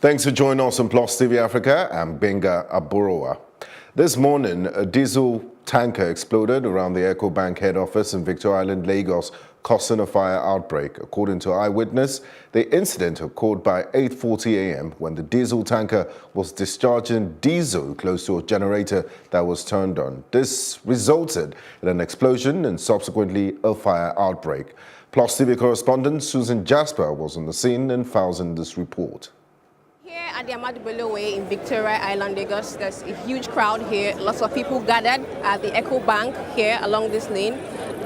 Thanks for joining us on Plus TV Africa. I'm Benga Aborowa. This morning, a diesel tanker exploded around the Ecobank head office in Victoria Island, Lagos, causing a fire outbreak. According to eyewitness, the incident occurred by 8:40 a.m. when the diesel tanker was discharging diesel close to a generator that was turned on. This resulted in an explosion and subsequently a fire outbreak. Plus TV correspondent Susan Jasper was on the scene and files in this report. Here at the Ahmadu Bello Way in Victoria Island, Lagos, there's a huge crowd here. Lots of people gathered at the Ecobank here along this lane.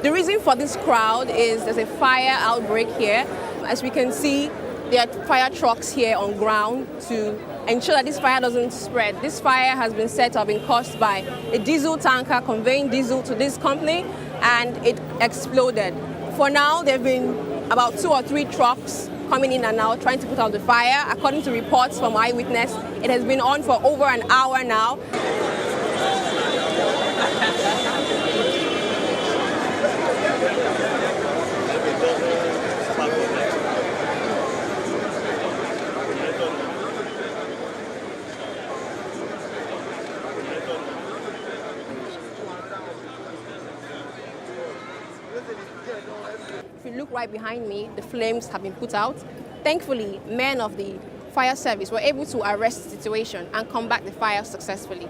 The reason for this crowd is there's a fire outbreak here. As we can see, there are fire trucks here on ground to ensure that this fire doesn't spread. This fire has been set up and caused by a diesel tanker conveying diesel to this company, and it exploded. For now, there have been about 2 or 3 trucks coming in and out, trying to put out the fire. According to reports from eyewitness, it has been on for over an hour now. If you look right behind me, the flames have been put out. Thankfully, men of the fire service were able to arrest the situation and combat the fire successfully.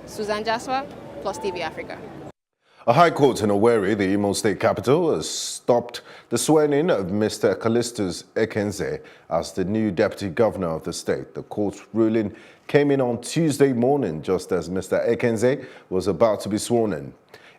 Susan Jasper, Plus TV Africa. A high court in Owerri, the Imo State capital, has stopped the swearing-in of Mr. Callistus Ekenze as the new deputy governor of the state. The court's ruling came in on Tuesday morning, just as Mr. Ekenze was about to be sworn in.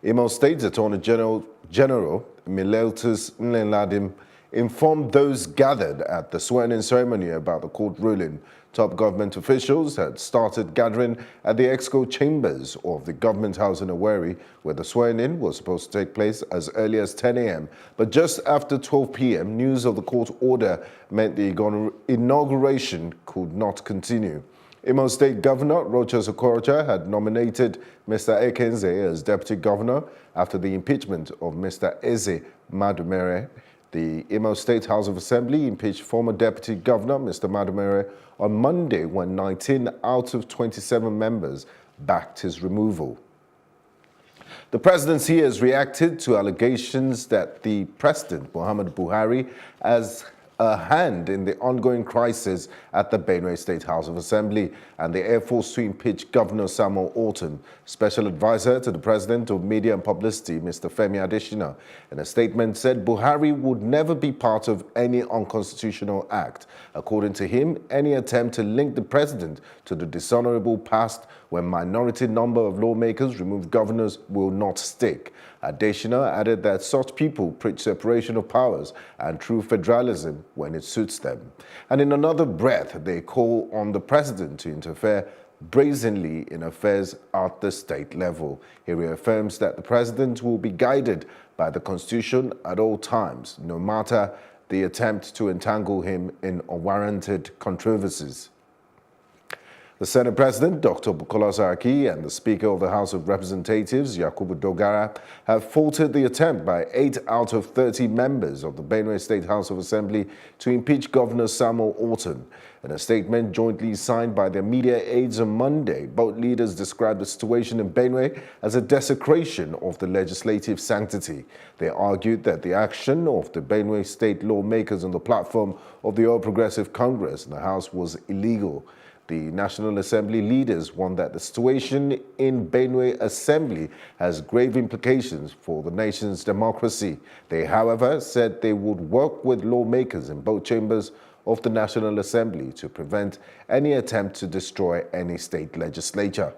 Imo State's Attorney General Miletus Nlenladim informed those gathered at the swearing-in ceremony about the court ruling. Top government officials had started gathering at the Exco chambers of the government house in Owerri, where the swearing-in was supposed to take place as early as 10 a.m. But just after 12 p.m., news of the court order meant the inauguration could not continue. Imo State Governor Rochas Okorocha had nominated Mr. Ekenze as deputy governor after the impeachment of Mr. Eze Madumere. The Imo State House of Assembly impeached former deputy governor Mr. Madumere on Monday when 19 out of 27 members backed his removal. The presidency has reacted to allegations that the President, Muhammadu Buhari, has a hand in the ongoing crisis at the Benue State House of Assembly and the Air Force to impeach Governor Samuel Ortom. Special advisor to the President of Media and Publicity, Mr. Femi Adesina, in a statement said Buhari would never be part of any unconstitutional act. According to him, any attempt to link the President to the dishonorable past when minority number of lawmakers remove governors will not stick. Adesina added that such people preach separation of powers and true federalism when it suits them. And in another breath, they call on the president to interfere brazenly in affairs at the state level. He reaffirms that the president will be guided by the Constitution at all times, no matter the attempt to entangle him in unwarranted controversies. The Senate President, Dr. Bukola Saraki, and the Speaker of the House of Representatives, Yakubu Dogara, have faulted the attempt by 8 out of 30 members of the Benue State House of Assembly to impeach Governor Samuel Ortom. In a statement jointly signed by their media aides on Monday, both leaders described the situation in Benue as a desecration of the legislative sanctity. They argued that the action of the Benue State lawmakers on the platform of the All Progressive Congress in the House was illegal. The National Assembly leaders warned that the situation in Benue Assembly has grave implications for the nation's democracy. They, however, said they would work with lawmakers in both chambers of the National Assembly to prevent any attempt to destroy any state legislature.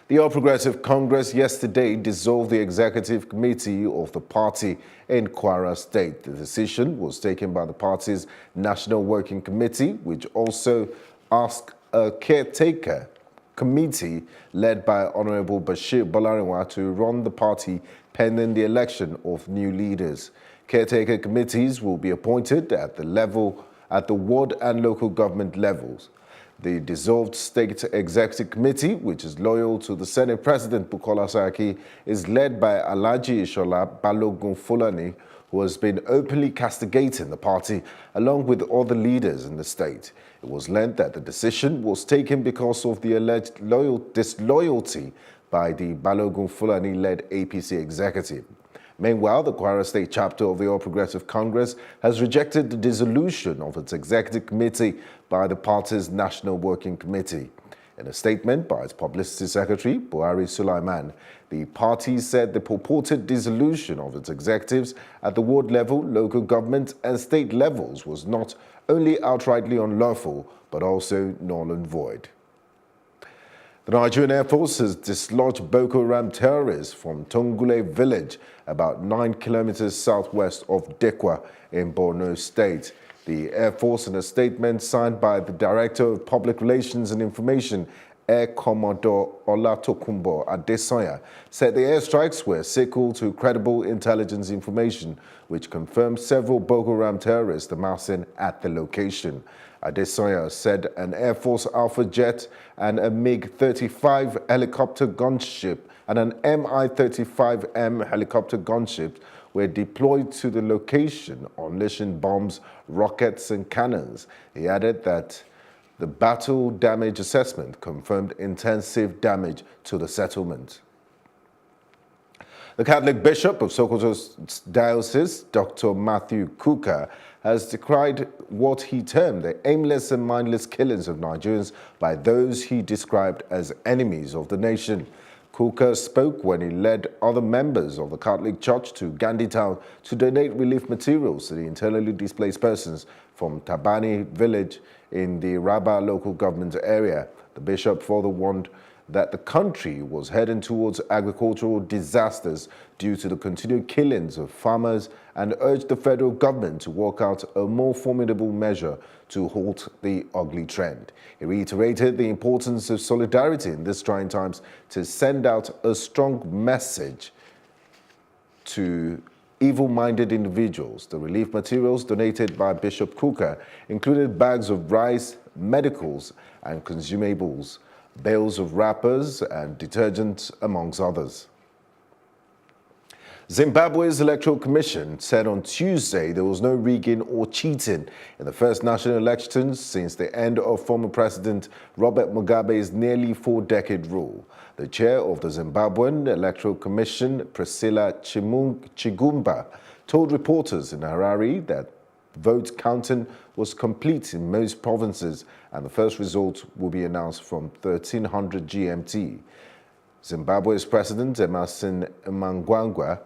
The All Progressive Congress yesterday dissolved the executive committee of the party in Kwara State. The decision was taken by the party's National Working Committee, which also asked a caretaker committee led by Honorable Bashir Bolarinwa to run the party pending the election of new leaders. Caretaker committees will be appointed at the ward and local government levels. The dissolved State Executive Committee, which is loyal to the Senate President Bukola Saraki, is led by Alhaji Ishola Balogun Fulani, who has been openly castigating the party along with other leaders in the state. It was learned that the decision was taken because of the alleged disloyalty by the Balogun Fulani-led APC executive. Meanwhile, the Kwara State chapter of the All Progressive Congress has rejected the dissolution of its executive committee by the party's National Working Committee. In a statement by its publicity secretary, Buhari Sulaiman, the party said the purported dissolution of its executives at the ward level, local government and state levels was not only outrightly unlawful, but also null and void. The Nigerian Air Force has dislodged Boko Haram terrorists from Tongule village, about 9 kilometers southwest of Dekwa in Borno State. The Air Force, in a statement signed by the Director of Public Relations and Information, Air Commodore Olatokunbo Adesanya, said the airstrikes were sequel to credible intelligence information, which confirmed several Boko Haram terrorists amassing at the location. Adesanya said an Air Force Alpha jet and a MiG-35 helicopter gunship and an Mi-35M helicopter gunship were deployed to the location, unleashing bombs, rockets and cannons. He added that the battle damage assessment confirmed intensive damage to the settlement. The Catholic Bishop of Sokoto's diocese, Dr. Matthew Kuka, has decried what he termed the aimless and mindless killings of Nigerians by those he described as enemies of the nation. Kuka spoke when he led other members of the Catholic Church to Gandhi Town to donate relief materials to the internally displaced persons from Tabani village in the Rabba local government area. The bishop further warned that the country was heading towards agricultural disasters due to the continued killings of farmers and urged the federal government to work out a more formidable measure to halt the ugly trend. He reiterated the importance of solidarity in these trying times to send out a strong message to evil-minded individuals. The relief materials donated by Bishop Kuka included bags of rice, medicals and consumables, bales of wrappers and detergents, amongst others. Zimbabwe's Electoral Commission said on Tuesday there was no rigging or cheating in the first national elections since the end of former President Robert Mugabe's nearly 4-decade rule. The chair of the Zimbabwean Electoral Commission, Priscilla Chigumba, told reporters in Harare that vote counting was complete in most provinces and the first results will be announced from 1300 GMT. Zimbabwe's President Emmerson Mnangagwa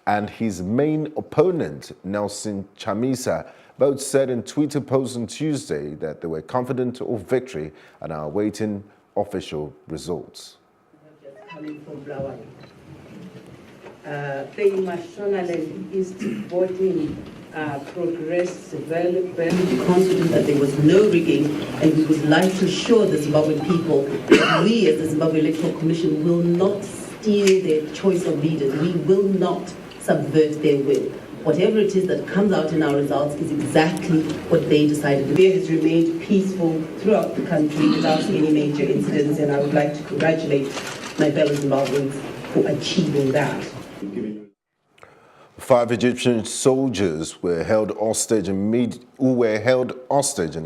and his main opponent, Nelson Chamisa, both said in Twitter posts on Tuesday that they were confident of victory and are awaiting official results. Coming from Blawan. They nationally is voting progressed very, very confident that there was no rigging, and we would like to assure the Zimbabwean people that we as the Zimbabwe Electoral Commission will not steal their choice of leaders. We will not subvert their will. Whatever it is that comes out in our results is exactly what they decided. The day has remained peaceful throughout the country without any major incidents, and I would like to congratulate my fellow Zimbabweans for achieving that. 5 Egyptian soldiers who were held hostage in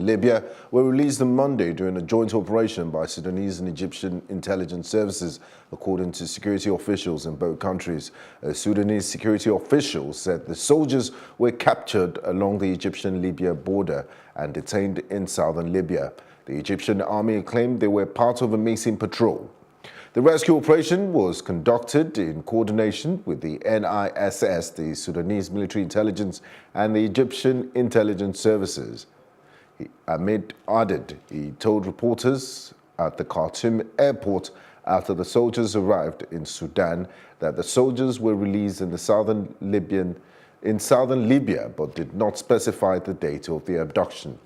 Libya were released on Monday during a joint operation by Sudanese and Egyptian intelligence services, according to security officials in both countries. A Sudanese security official said the soldiers were captured along the Egyptian-Libya border and detained in southern Libya. The Egyptian army claimed they were part of a missing patrol. The rescue operation was conducted in coordination with the NISS, the Sudanese military intelligence, and the Egyptian intelligence services. Ahmed added, he told reporters at the Khartoum airport after the soldiers arrived in Sudan that the soldiers were released in southern Libya, but did not specify the date of the abduction.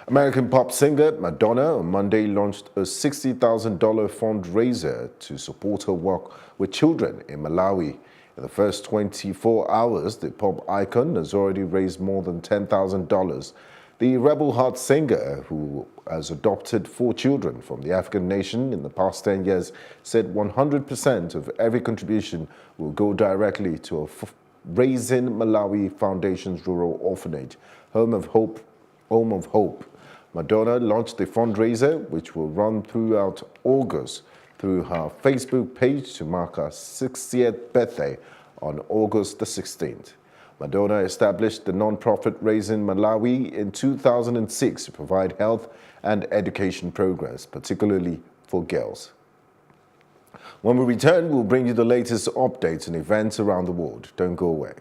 American pop singer Madonna on Monday launched a $60,000 fundraiser to support her work with children in Malawi. In the first 24 hours, the pop icon has already raised more than $10,000. The Rebel Heart singer, who has adopted 4 children from the African nation in the past 10 years, said 100% of every contribution will go directly to Raising Malawi Foundation's Rural Orphanage, Home of Hope. Madonna launched the fundraiser, which will run throughout August, through her Facebook page to mark her 60th birthday on August the 16th. Madonna established the non-profit Raising Malawi in 2006 to provide health and education programs, particularly for girls. When we return, we'll bring you the latest updates and events around the world. Don't go away.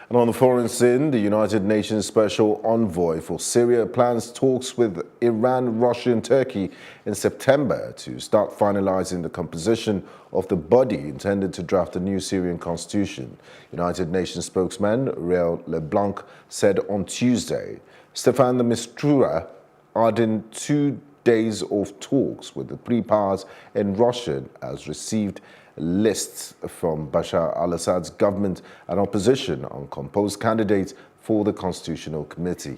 And on the foreign scene, the United Nations Special Envoy for Syria plans talks with Iran, Russia and Turkey in September to start finalizing the composition of the body intended to draft a new Syrian constitution, United Nations spokesman Rael LeBlanc said on Tuesday. Stefan de Mistura, adding 2 days of talks with the three powers in Russia, has received lists from Bashar al-Assad's government and opposition on composed candidates for the Constitutional Committee.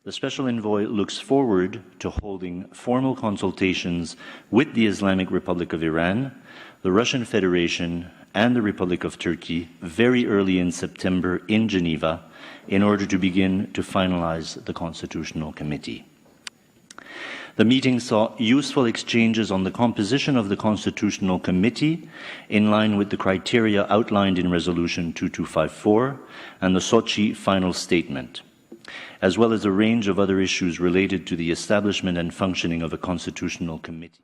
The Special Envoy looks forward to holding formal consultations with the Islamic Republic of Iran, the Russian Federation, and the Republic of Turkey very early in September in Geneva in order to begin to finalize the Constitutional Committee. The meeting saw useful exchanges on the composition of the Constitutional Committee in line with the criteria outlined in Resolution 2254 and the Sochi Final Statement, as well as a range of other issues related to the establishment and functioning of a Constitutional Committee.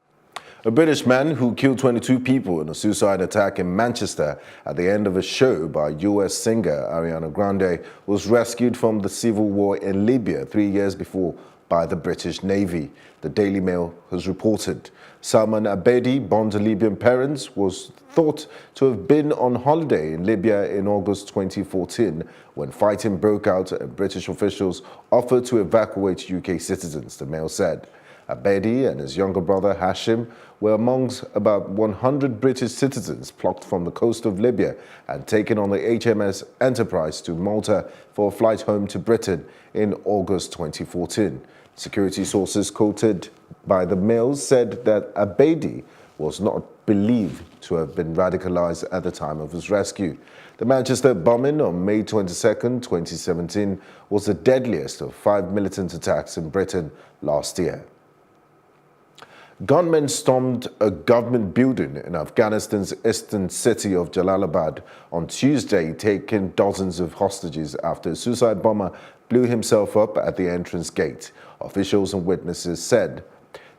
A British man who killed 22 people in a suicide attack in Manchester at the end of a show by US singer Ariana Grande was rescued from the civil war in Libya 3 years before by the British Navy, the Daily Mail has reported. Salman Abedi, born to Libyan parents, was thought to have been on holiday in Libya in August 2014 when fighting broke out and British officials offered to evacuate UK citizens, the Mail said. Abedi and his younger brother Hashim were amongst about 100 British citizens plucked from the coast of Libya and taken on the HMS Enterprise to Malta for a flight home to Britain in August 2014. Security sources quoted by the Mail said that Abedi was not believed to have been radicalized at the time of his rescue. The Manchester bombing on May 22, 2017 was the deadliest of 5 militant attacks in Britain last year. Gunmen stormed a government building in Afghanistan's eastern city of Jalalabad on Tuesday, taking dozens of hostages after a suicide bomber blew himself up at the entrance gate. Officials and witnesses said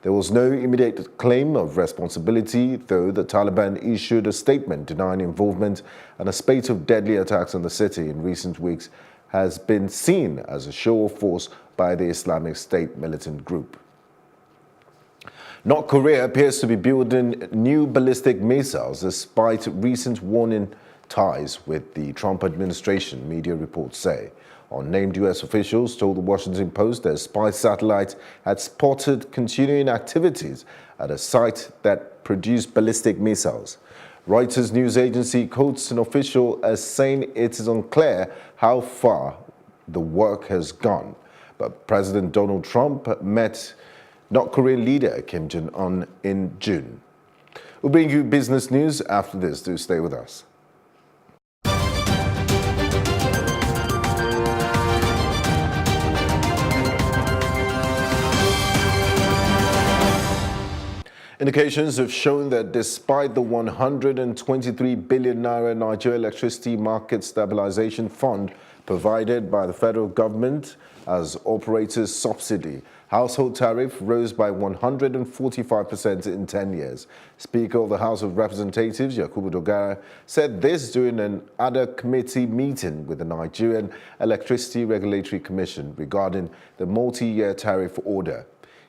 there was no immediate claim of responsibility, though the Taliban issued a statement denying involvement, and a spate of deadly attacks on the city in recent weeks has been seen as a show of force by the Islamic State militant group. North Korea appears to be building new ballistic missiles despite recent warning ties with the Trump administration, media reports say. Unnamed U.S. officials told the Washington Post that spy satellites had spotted continuing activities at a site that produced ballistic missiles. Reuters news agency quotes an official as saying it is unclear how far the work has gone. But President Donald Trump met North Korean leader Kim Jong-un in June. We'll bring you business news after this. Do stay with us. Indications have shown that despite the 123 billion naira Nigeria Electricity Market Stabilization Fund provided by the federal government as operators' subsidy, household tariff rose by 145% in 10 years. Speaker of the House of Representatives, Yakubu Dogara, said this during an ADA committee meeting with the Nigerian Electricity Regulatory Commission regarding the multi-year tariff order.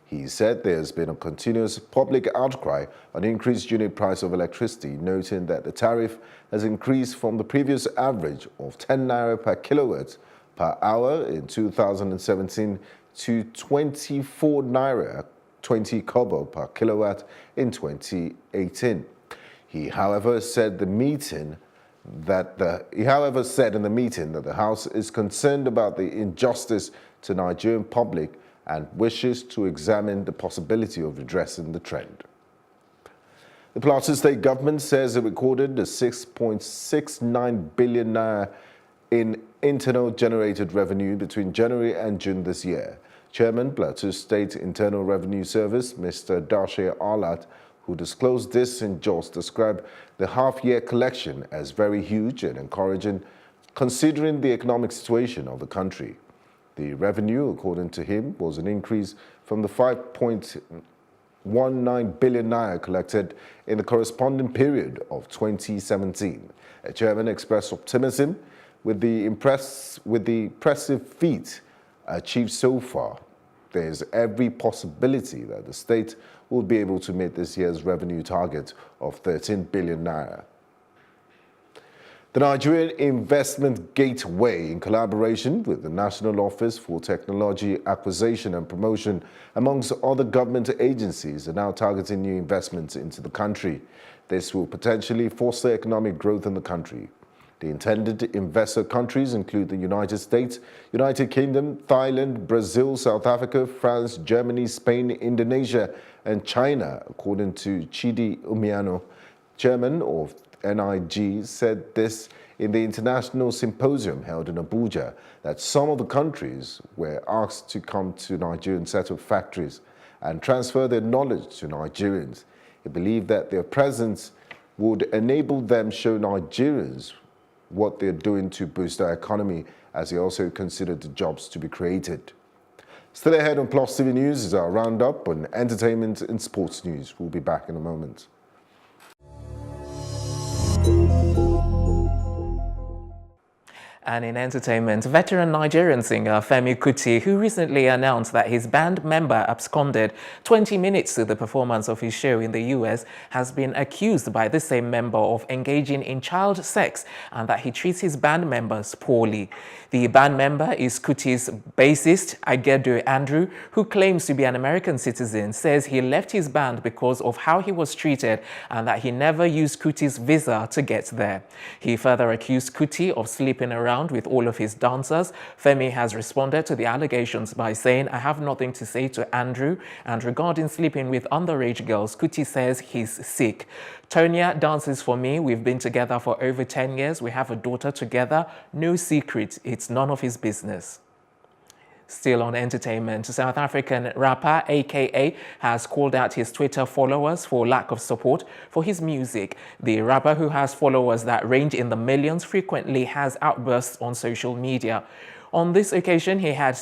He said there has been a continuous public outcry on the increased unit price of electricity, noting that the tariff has increased from the previous average of 10 naira per kilowatt per hour in 2017 to 24 naira 20 kobo per kilowatt in 2018. He, however, said in the meeting that the House is concerned about the injustice to the Nigerian public and wishes to examine the possibility of redressing the trend. The Plateau State government says it recorded the 6.69 billion naira in internal generated revenue between January and June this year. Chairman, Plateau State Internal Revenue Service, Mr. Dashe Alat, who disclosed this in Jos, described the half-year collection as very huge and encouraging, considering the economic situation of the country. The revenue, according to him, was an increase from the 5.19 billion naira collected in the corresponding period of 2017. A chairman expressed optimism with the impressive feat achieved so far. There is every possibility that the state will be able to meet this year's revenue target of 13 billion naira. The Nigerian Investment Gateway, in collaboration with the National Office for Technology Acquisition and Promotion, amongst other government agencies, are now targeting new investments into the country. This will potentially foster economic growth in the country. The intended investor countries include the United States, United Kingdom, Thailand, Brazil, South Africa, France, Germany, Spain, Indonesia, and China, according to Chidi Umiano, chairman of NIG, said this in the international symposium held in Abuja, that some of the countries were asked to come to Nigeria and set up factories and transfer their knowledge to Nigerians. He believed that their presence would enable them show Nigerians what they're doing to boost our economy, as he also considered the jobs to be created. Still ahead on Plus TV News is our roundup on entertainment and sports news. We'll be back in a moment. And in entertainment, veteran Nigerian singer Femi Kuti, who recently announced that his band member absconded 20 minutes to the performance of his show in the US, has been accused by the same member of engaging in child sex and that he treats his band members poorly. The band member is Kuti's bassist, Agedo Andrew, who claims to be an American citizen, says he left his band because of how he was treated and that he never used Kuti's visa to get there. He further accused Kuti of sleeping around with all of his dancers. Femi has responded to the allegations by saying, "I have nothing to say to Andrew," and regarding sleeping with underage girls, Kuti says he's sick. "Tonya dances for me. We've been together for over 10 years. We have a daughter together. No secret. It's none of his business." Still on entertainment, South African rapper AKA has called out his Twitter followers for lack of support for his music. The rapper, who has followers that range in the millions, frequently has outbursts on social media. On one occasion, he had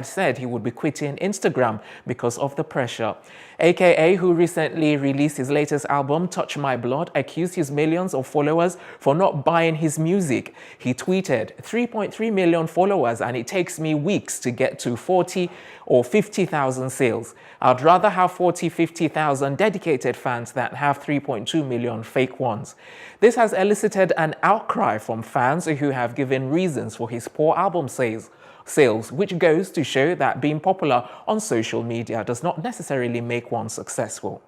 said he would be quitting Instagram because of the pressure. AKA, who recently released his latest album, Touch My Blood, accused his millions of followers for not buying his music. He tweeted, 3.3 million followers and it takes me weeks to get to 40 or 50,000 sales. I'd rather have 40, 50,000 dedicated fans than have 3.2 million fake ones. This has elicited an outcry from fans who have given reasons for his poor album sales, which goes to show that being popular on social media does not necessarily make one successful.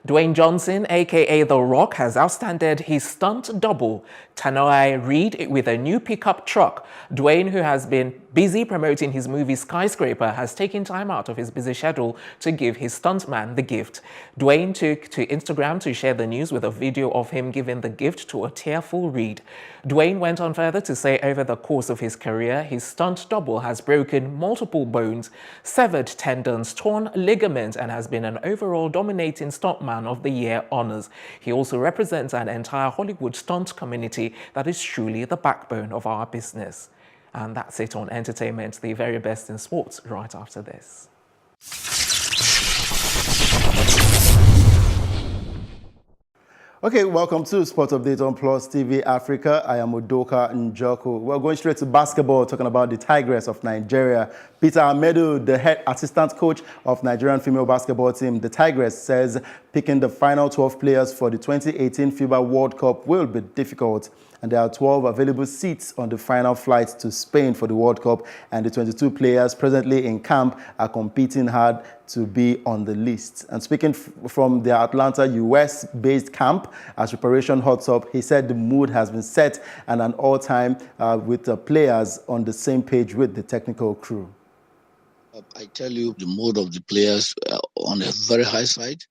Dwayne Johnson, aka The Rock, has outstanded his stunt double, Tanoi Reed, with a new pickup truck. Dwayne, who has been busy promoting his movie Skyscraper, has taken time out of his busy schedule to give his stuntman the gift. Dwayne took to Instagram to share the news with a video of him giving the gift to a tearful Reed. Dwayne went on further to say over the course of his career, his stunt double has broken multiple bones, severed tendons, torn ligaments, and has been an overall dominating stuntman of the Year honors. He also represents an entire Hollywood stunt community that is truly the backbone of our business. And that's it on entertainment, the very best in sports, right after this. Okay, welcome to Sport Update on Plus TV Africa. I am Udoka Njoku. We're going straight to basketball, talking about the Tigress of Nigeria. Peter Amedu, the head assistant coach of Nigerian female basketball team, the Tigress, says picking the final 12 players for the 2018 FIBA World Cup will be difficult. And there are 12 available seats on the final flight to Spain for the World Cup, and the 22 players presently in camp are competing hard to be on the list. And speaking from their Atlanta, US-based camp, as preparation hots up, he said the mood has been set and an all-time with the players on the same page with the technical crew. I tell you, the mood of the players on a very high side,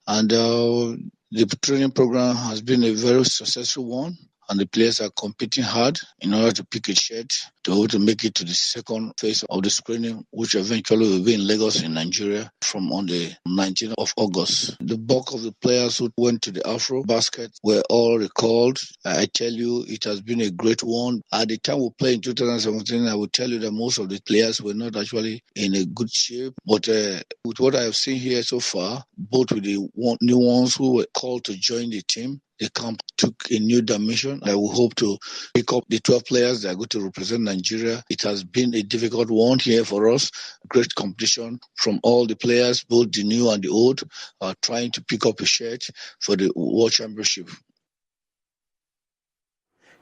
and the training program has been a very successful one, and the players are competing hard in order to pick a shirt to make it to the second phase of the screening, which eventually will be in Lagos in Nigeria from on the 19th of August. The bulk of the players who went to the Afro basket were all recalled. I tell you, it has been a great one. At the time we played in 2017, I will tell you that most of the players were not actually in a good shape. But with what I have seen here so far, both with the new ones who were called to join the team, the camp took a new dimension. I will hope to pick up the 12 players that are going to represent Nigeria. It has been a difficult one here for us. Great competition from all the players, both the new and the old, are trying to pick up a shirt for the World Championship.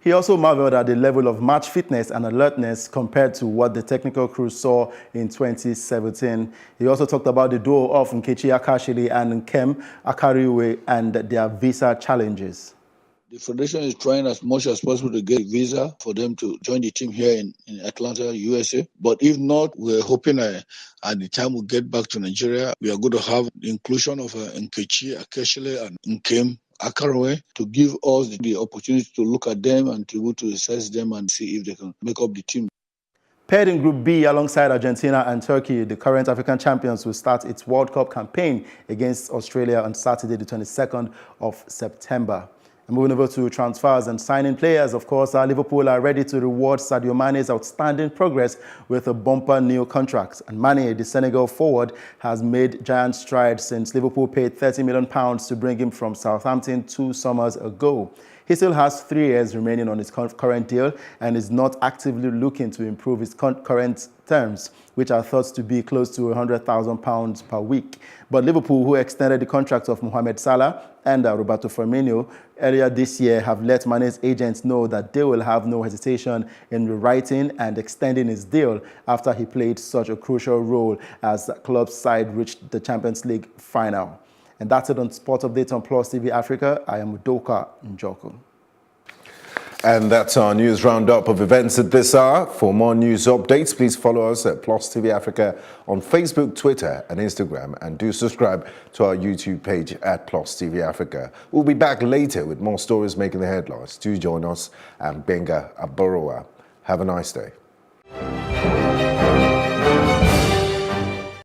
He also marveled at the level of match fitness and alertness compared to what the technical crew saw in 2017. He also talked about the duo of Nkechi Akashili and Nkem Akariwe and their visa challenges. The Federation is trying as much as possible to get a visa for them to join the team here in Atlanta, USA. But if not, we're hoping at the time we get back to Nigeria, we are going to have the inclusion of Nkechi Akashili and Nkem Akariwe to give us the opportunity to look at them and to be able to assess them and see if they can make up the team. Paired in Group B alongside Argentina and Turkey, the current African champions will start its World Cup campaign against Australia on Saturday, the 22nd of September. And moving over to transfers and signing players, of course, Liverpool are ready to reward Sadio Mane's outstanding progress with a bumper new contract. And Mane, the Senegal forward, has made giant strides since Liverpool paid £30 million to bring him from Southampton 2 summers ago. He still has 3 years remaining on his current deal and is not actively looking to improve his current terms, which are thought to be close to £100,000 per week. But Liverpool, who extended the contracts of Mohamed Salah and Roberto Firmino earlier this year, have let Mane's agents know that they will have no hesitation in rewriting and extending his deal after he played such a crucial role as the club's side reached the Champions League final. And that's it on Sport Update on Plus TV Africa. I am Udoka Njoku. And that's our news roundup of events at this hour. For more news updates, please follow us at Plus TV Africa on Facebook, Twitter and Instagram. And do subscribe to our YouTube page at Plus TV Africa. We'll be back later with more stories making the headlines. Do join us and Benga Aborowa. Have a nice day.